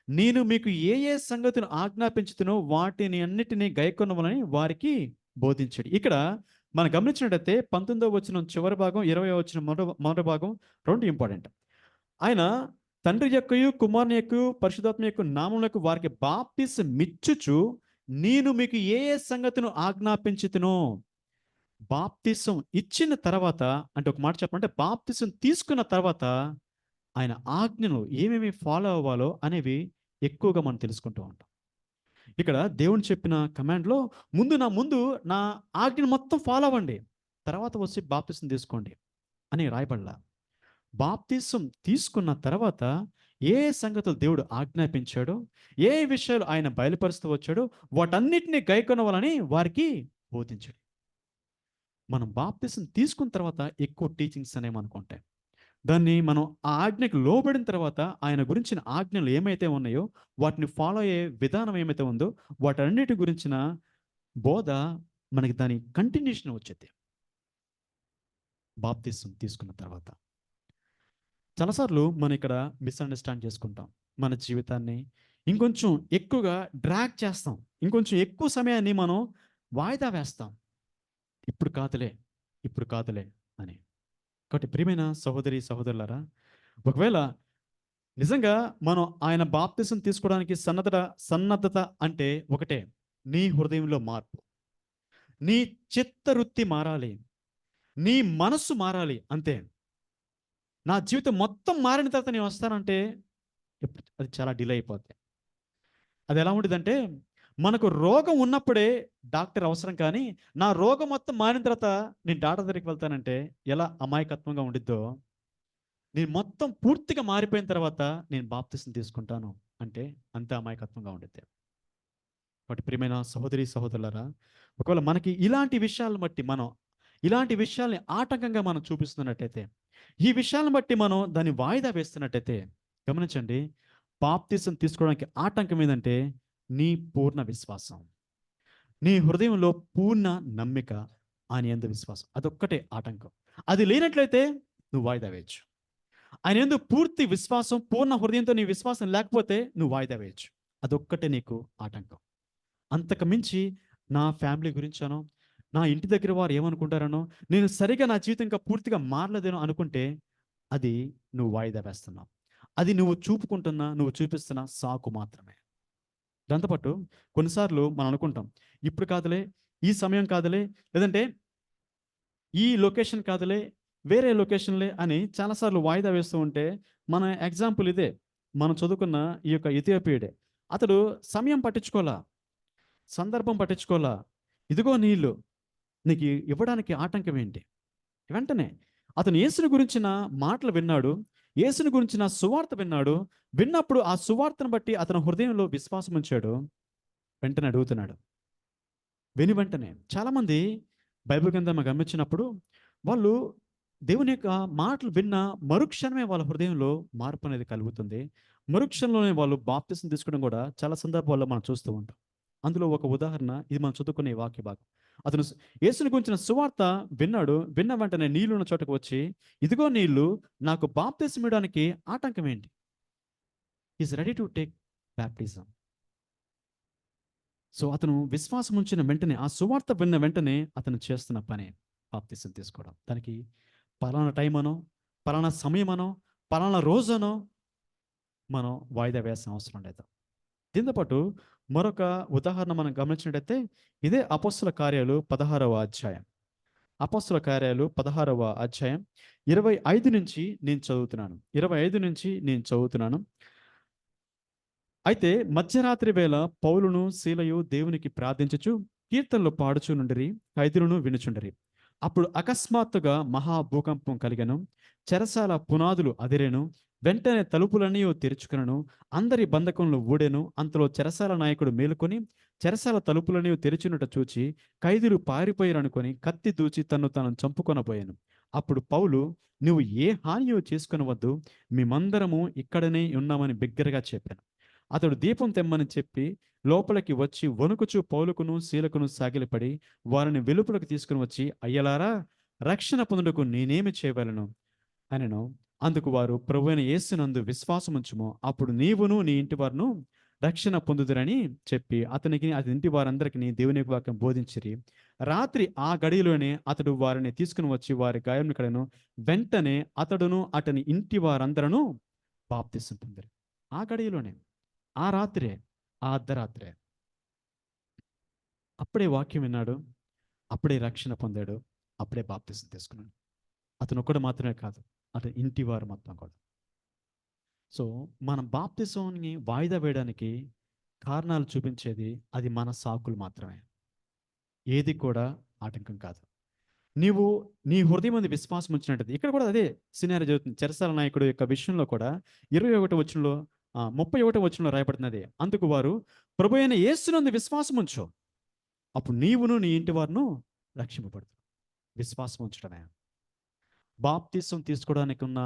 నేను మీకు ఏ ఏ సంగతులు ఆజ్ఞాపించుతునో వాటిని అన్నిటినీ గైకొనమని వారికి బోధించండి. ఇక్కడ మనం గమనించినట్టయితే 19వ వచనం చివరి భాగం, 20వ వచనం మొదటి భాగం 2 ఇంపార్టెంట్. ఆయన తండ్రి యొక్కయు కుమారుని యొక్క పరిశుద్ధాత్మ యొక్క నామములకు వారికి బాప్తీసం ఇచ్చుచు, నేను మీకు ఏ ఏ సంగతులు ఆజ్ఞాపించుతునో, బాప్తిసం ఇచ్చిన తర్వాత, అంటే ఒక మాట చెప్పాలంటే బాప్తిసం తీసుకున్న తర్వాత ఆయన ఆజ్ఞలు ఏమేమి ఫాలో అవ్వాలో అనేవి ఎక్కువగా మనం తెలుసుకుంటూ ఉంటాం. ఇక్కడ దేవుని చెప్పిన కమాండ్లో ముందు నా ఆజ్ఞను మొత్తం ఫాలో అవ్వండి, తర్వాత వచ్చి బాప్తిసం తీసుకోండి అని రాయబడలా. బాప్తిసం తీసుకున్న తర్వాత ఏ ఏ సంగతులు దేవుడు ఆజ్ఞాపించాడో, ఏ ఏ విషయాలు ఆయన బయలుపరుస్తూ వచ్చాడో వాటన్నిటిని గైకొనవాలని వారికి బోధించాడు. మనం బాప్తిసం తీసుకున్న తర్వాత ఎక్కువ టీచింగ్స్ అనేవి మనకు ఉంటాయి. దాన్ని మనం ఆ ఆజ్ఞకు లోబడిన తర్వాత ఆయన గురించిన ఆజ్ఞలు ఏమైతే ఉన్నాయో వాటిని ఫాలో అయ్యే విధానం ఏమైతే ఉందో వాటన్నిటి గురించిన బోధ మనకి దాని కంటిన్యూషన్ వచ్చేది బాప్తిసం తీసుకున్న తర్వాత. చాలాసార్లు మనం ఇక్కడ మిస్అండర్స్టాండ్ చేసుకుంటాం. మన జీవితాన్ని ఇంకొంచెం ఎక్కువగా డ్రాగ్ చేస్తాం. ఇంకొంచెం ఎక్కువ సమయాన్ని మనం వాయిదా వేస్తాం. ఇప్పుడు కాదులే, ఇప్పుడు కాదులే అని. కాబట్టి ప్రియమైన సహోదరి సహోదరులారా, ఒకవేళ నిజంగా మనం ఆయన బాప్తిసం తీసుకోవడానికి సన్నద్ధత అంటే ఒకటే, నీ హృదయంలో మార్పు, నీ చిత్తవృత్తి మారాలి, నీ మనస్సు మారాలి అంతే. నా జీవితం మొత్తం మారిన తర్వాత నేను వస్తానంటే అది చాలా డిలే అయిపోద్ది. అది ఎలా ఉండిదంటే, మనకు రోగం ఉన్నప్పుడే డాక్టర్ అవసరం కానీ, నా రోగం మొత్తం మారిన తర్వాత నేను డాక్టర్ దగ్గరికి వెళ్తానంటే ఎలా అమాయకత్వంగా ఉండిద్దో, నేను మొత్తం పూర్తిగా మారిపోయిన తర్వాత నేను బాప్తిసం తీసుకుంటాను అంటే అంతే అమాయకత్వంగా ఉండిద్ది. కాబట్టి ప్రియమైన సహోదరి సహోదరులారా, ఒకవేళ మనకి ఇలాంటి విషయాలను బట్టి ఇలాంటి విషయాల్ని ఆటంకంగా మనం చూపిస్తున్నట్టయితే, ఈ విషయాలను బట్టి మనం దాన్ని వాయిదా వేస్తున్నట్టయితే గమనించండి, బాప్తిసం తీసుకోవడానికి ఆటంకం ఏందంటే నీ పూర్ణ విశ్వాసం, నీ హృదయంలో పూర్ణ నమ్మిక, ఆయన యందు విశ్వాసం, అదొక్కటే ఆటంకం. అది లేనట్లయితే నువ్వు వాయిదా వేయచ్చు. ఆయన యందు పూర్తి విశ్వాసం, పూర్ణ హృదయంతో నీ విశ్వాసం లేకపోతే నువ్వు వాయిదా వేయచ్చు. అదొక్కటే నీకు ఆటంకం. అంతకు మించి నా ఫ్యామిలీ గురించనో, నా ఇంటి దగ్గర వారు ఏమనుకుంటారనో, నేను సరిగా నా జీవితం ఇంకా పూర్తిగా మారలేదేనో అనుకుంటే అది నువ్వు వాయిదా వేస్తున్నావు. అది నువ్వు చూపిస్తున్న సాకు మాత్రమే. దాంతోపాటు కొన్నిసార్లు మనం అనుకుంటాం, ఇప్పుడు కాదులే, ఈ సమయం కాదులే, లేదంటే ఈ లొకేషన్ కాదులే, వేరే లొకేషన్లే అని చాలాసార్లు వాయిదా వేస్తూ ఉంటే, మన ఎగ్జాంపుల్ ఇదే. మనం చదువుకున్న ఈ యొక్క ఇథియోపియుడే. అతడు సమయం పట్టించుకోలా, సందర్భం పట్టించుకోలా. ఇదిగో నీళ్ళు, నీకు ఇవ్వడానికి ఆటంకం ఏంటి? వెంటనే అతను యేసుని గురించిన మాటలు విన్నాడు. యేసుని గురించిన సువార్త విన్నాడు. విన్నప్పుడు ఆ సువార్తను బట్టి అతని హృదయంలో విశ్వాసం ఉంచాడు. వెంటనే అడుగుతున్నాడు. విని వెంటనే చాలామంది బైబిల్ గ్రంథం గమనించినప్పుడు వాళ్ళు దేవుని యొక్క మాటలు విన్న మరుక్షణమే వాళ్ళ హృదయంలో మార్పు అనేది కలుగుతుంది. మరుక్షణంలోనే వాళ్ళు బాప్తిసం తీసుకోవడం కూడా చాలా సందర్భాల్లో మనం చూస్తూ ఉంటాం. అందులో ఒక ఉదాహరణ ఇది మనం చదువుకునే వాక్య భాగం. అతను యేసుని గురించిన సువార్త విన్నాడు. విన్న వెంటనే నీళ్లున్న చోటకు వచ్చి, ఇదిగో నీళ్లు, నాకు బాప్తిసం ఇవ్వడానికి ఆటంకం ఏంటి? Is ready to take baptism. So అతను విశ్వాసం ఉంచిన వెంటనే, ఆ సువార్త విన్న వెంటనే అతను చేస్తున్న పని బాప్తిసం తీసుకోవడం. దానికి పలానా టైం అనో, పలానా సమయం అనో, పలానా రోజనో మనం వాయిదా వేయాల్సిన అవసరం లేదు. దీంతో పాటు మరొక ఉదాహరణ మనం గమనించినట్టయితే, ఇదే అపోస్తుల కార్యాలు 16వ అధ్యాయం. అపోస్తుల కార్యాలు 16వ అధ్యాయం 25 నుంచి నేను చదువుతున్నాను. 25 నుంచి నేను చదువుతున్నాను. అయితే మధ్యరాత్రి వేళ పౌలును శీలయు దేవునికి ప్రార్థించుచు కీర్తనలు పాడుచునుండిరి, ఖైదీలను వినుచుండిరి. అప్పుడు అకస్మాత్తుగా మహా భూకంపం కలిగెను, చెరసాల పునాదులు అదిరెను, వెంటనే తలుపులన్నీ తెరుచుకునను, అందరి బంధకములు ఊడెను. అంతలో చెరసాల నాయకుడు మేలుకొని చెరసాల తలుపులన్నీ తెరిచినట్టు చూచి ఖైదీలు పారిపోయారనుకొని కత్తి దూచి తన్ను తాను చంపుకొనబోయాను. అప్పుడు పౌలు, నువ్వు ఏ హానియో చేసుకొనవద్దు, మేమందరము ఇక్కడనే ఉన్నామని బిగ్గరగా చెప్పాను. అతడు దీపం తెమ్మని చెప్పి లోపలికి వచ్చి వణుకుచు పౌలుకును శీలకును సాగిలపడి వారిని వెలుపలకు తీసుకుని వచ్చి, అయ్యలారా, రక్షణ పొందుటకు నేనేమి చేయవలను అనెను. అందుకు వారు, ప్రభువైన యేసునందు విశ్వాసముంచుము, అప్పుడు నీవును నీ ఇంటి వారును రక్షణ పొందుదురని చెప్పి అతనికి అతని ఇంటి వారందరికీ దేవుని యొక్క వాక్యం బోధించిరి. రాత్రి ఆ గడియలోనే అతడు వారిని తీసుకుని వచ్చి వారి గాయం కడెను. వెంటనే అతడును అతని ఇంటి వారందరూ బాప్తిసం పొందిరి. ఆ గడియలోనే, ఆ రాత్రే, ఆ అర్ధరాత్రే అప్పుడే వాక్యం విన్నాడు, అప్పుడే రక్షణ పొందాడు, అప్పుడే బాప్తిసం తీసుకున్నాడు. అతను ఒక్కడు మాత్రమే కాదు, అతని ఇంటి వారు మొత్తం కూడా. సో మనం బాప్తిసాన్ని వాయిదా వేయడానికి కారణాలు చూపించేది అది మన సాకులు మాత్రమే. ఏది కూడా ఆటంకం కాదు. నీవు నీ హృదయం మీద విశ్వాసం ఉంచినట్టు, ఇక్కడ కూడా అదే సినారీ జరుగుతుంది. చెరసాల నాయకుడు యొక్క విషయంలో కూడా 21వ వచనంలో 31వ వచనంలో రాయబడుతున్నది. అందుకు వారు, ప్రభు అయిన యేసునందు విశ్వాసం ఉంచు, అప్పుడు నీవును నీ ఇంటి వారును రక్షింపబడుతుంది. విశ్వాసం ఉంచడమే బాప్తిసం తీసుకోవడానికి ఉన్న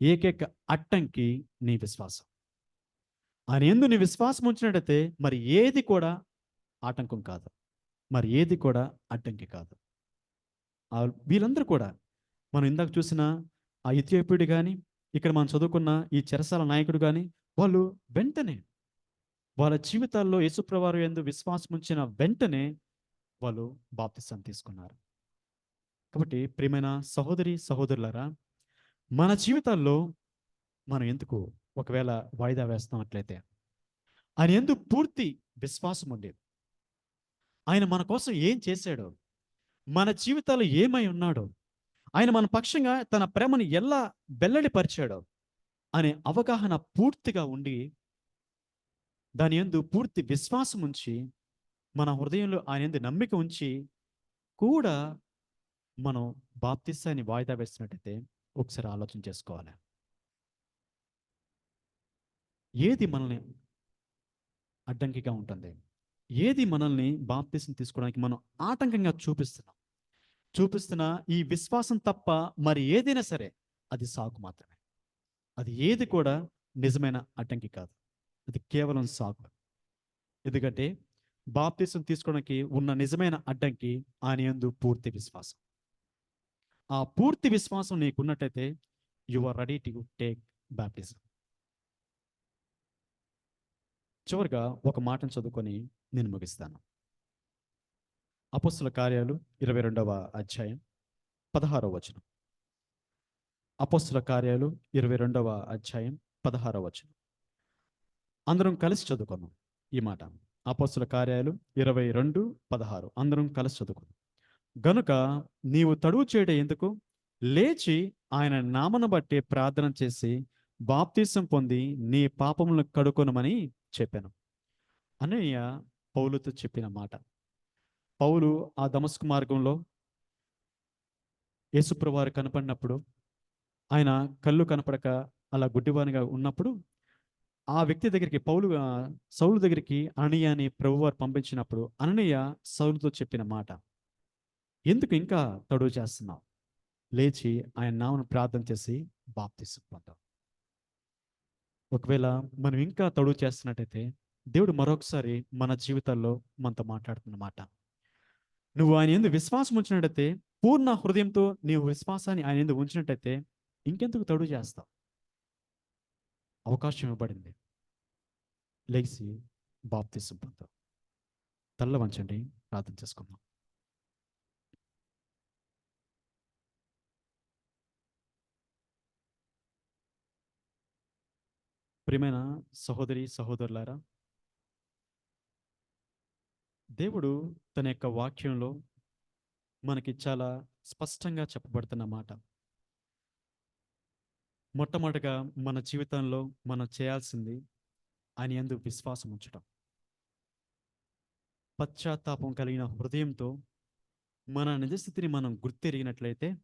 ఏకైక అడ్డంకి, నీ విశ్వాసం. ఆయన యందు నీ విశ్వాసం ఉంచినట్టయితే మరి ఏది కూడా ఆటంకం కాదు, మరి ఏది కూడా అడ్డంకి కాదు. వీళ్ళందరూ కూడా మనం ఇందాక చూసిన ఆ ఇథియోపియుడు కానీ, ఇక్కడ మనం చదువుకున్న ఈ చెరసాల నాయకుడు కానీ, వాళ్ళు వెంటనే వాళ్ళ జీవితాల్లో యేసుప్రభువారు యందు విశ్వాసం ఉంచిన వెంటనే వాళ్ళు బాప్తిసం తీసుకున్నారు. కాబట్టి ప్రియమైన సహోదరి సహోదరులారా, మన జీవితాల్లో మనం ఎందుకు ఒకవేళ వాయిదా వేస్తున్నట్లయితే, ఆయన యందు పూర్తి విశ్వాసం ఉండేది, ఆయన మన కోసం ఏం చేశాడో, మన జీవితాలు ఏమై ఉన్నాడో, ఆయన మన పక్షంగా తన ప్రేమను ఎలా వెల్లడిపరిచాడో అనే అవగాహన పూర్తిగా ఉండి, దాని యందు పూర్తి విశ్వాసం ఉంచి, మన హృదయంలో ఆయన యందు నమ్మిక ఉంచి కూడా మనం బాప్తిసాన్ని వాయిదా వేస్తున్నట్టయితే ఒకసారి ఆలోచన చేసుకోవాలి. ఏది మనల్ని అడ్డంకిగా ఉంటుంది, ఏది మనల్ని బాప్తిసం తీసుకోవడానికి మనం ఆటంకంగా చూపిస్తున్న ఈ విశ్వాసం తప్ప మరి ఏదైనా సరే అది సాకు మాత్రమే. అది ఏది కూడా నిజమైన అడ్డంకి కాదు, అది కేవలం సాకు. ఎందుకంటే బాప్తిసం తీసుకోవడానికి ఉన్న నిజమైన అడ్డంకి ఆయన యందు పూర్తి విశ్వాసం. ఆ పూర్తి విశ్వాసం నీకున్నట్టయితే you are ready to take baptism. చివరిగా ఒక మాటను చదువుకొని నేను ముగిస్తాను. అపోస్తుల కార్యాలు 22వ అధ్యాయం 16వ వచనం. అపోస్తుల కార్యాలు 22వ అధ్యాయం 16వ వచనం. అందరం కలిసి చదువుకుందాం ఈ మాట. అపోస్తుల కార్యాలు 22:16 అందరం కలిసి చదువుకుందాం. గనుక నీవు తడువు చేయడం ఎందుకు, లేచి ఆయన నామను బట్టి ప్రార్థన చేసి బాప్తిసం పొంది నీ పాపములను కడుకొనమని చెప్పాను. అననీయ పౌలుతో చెప్పిన మాట. పౌలు ఆ దమస్కు మార్గంలో యేసుప్రభువారు కనపడినప్పుడు, ఆయన కళ్ళు కనపడక అలా గుడ్డివానిగా ఉన్నప్పుడు, ఆ వ్యక్తి దగ్గరికి సౌలు దగ్గరికి అననీయ అని ప్రభువారు పంపించినప్పుడు అననీయ సౌలుతో చెప్పిన మాట, ఎందుకు ఇంకా తడువు చేస్తున్నావు, లేచి ఆయన నామను ప్రార్థన చేసి బాప్తిసం పొందావు. ఒకవేళ మనం ఇంకా తడువు చేస్తున్నట్టయితే దేవుడు మరొకసారి మన జీవితాల్లో మనతో మాట్లాడుతున్న మాట, నువ్వు ఆయన యందు విశ్వాసం ఉంచినట్టయితే, పూర్ణ హృదయంతో నీవు విశ్వాసాన్ని ఆయన యందు ఉంచినట్టయితే ఇంకెందుకు తడువు చేస్తావు? అవకాశం ఇవ్వబడింది. లెగిసి బాప్తిసం పొందు. తల్ల వంచండి, ప్రార్థన చేసుకుందాం. ప్రియమైన సహోదరి సహోదరులారా, దేవుడు తన యొక్క వాక్యంలో మనకి చాలా స్పష్టంగా చెప్పబడుతున్న మాట. మొట్టమొదటిగా మన జీవితంలో మనం చేయాల్సింది ఆయన యందు విశ్వాసం ఉంచటం. పశ్చాత్తాపం కలిగిన హృదయంతో మన నిజస్థితిని మనం గుర్తెరిగినట్లయితే